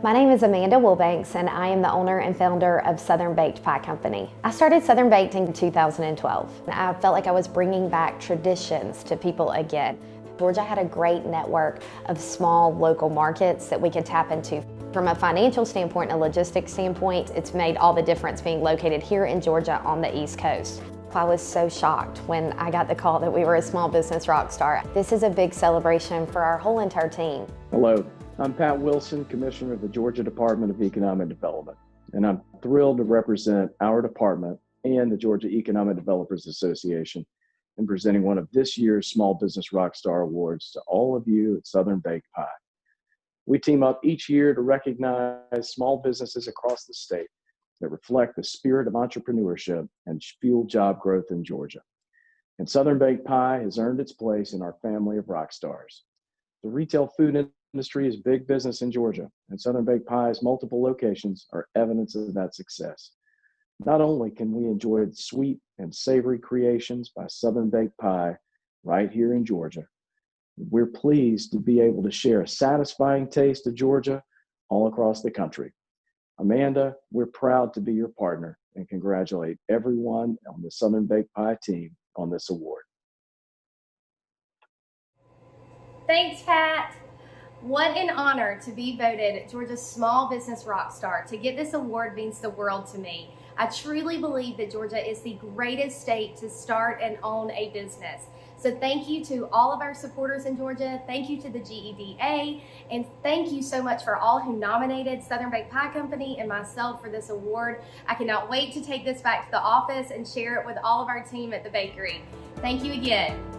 My name is Amanda Wilbanks, and I am the owner and founder of Southern Baked Pie Company. I started Southern Baked in 2012. I felt like I was bringing back traditions to people again. Georgia had a great network of small local markets that we could tap into. From a financial standpoint and a logistics standpoint, it's made all the difference being located here in Georgia on the East Coast. I was so shocked when I got the call that we were a small business rock star. This is a big celebration for our whole entire team. Hello, I'm Pat Wilson, Commissioner of the Georgia Department of Economic Development, and I'm thrilled to represent our department and the Georgia Economic Developers Association in presenting one of this year's Small Business Rockstar Awards to all of you at Southern Baked Pie. We team up each year to recognize small businesses across the state that reflect the spirit of entrepreneurship and fuel job growth in Georgia. And Southern Baked Pie has earned its place in our family of rock stars. The retail food industry is big business in Georgia, and Southern Baked Pie's multiple locations are evidence of that success. Not only can we enjoy sweet and savory creations by Southern Baked Pie right here in Georgia, we're pleased to be able to share a satisfying taste of Georgia all across the country. Amanda, we're proud to be your partner and congratulate everyone on the Southern Baked Pie team on this award. Thanks, Pat. What an honor to be voted Georgia's Small Business Rockstar. To get this award means the world to me. I truly believe that Georgia is the greatest state to start and own a business. So thank you to all of our supporters in Georgia. Thank you to the GEDA. And thank you so much for all who nominated Southern Baked Pie Company and myself for this award. I cannot wait to take this back to the office and share it with all of our team at the bakery. Thank you again.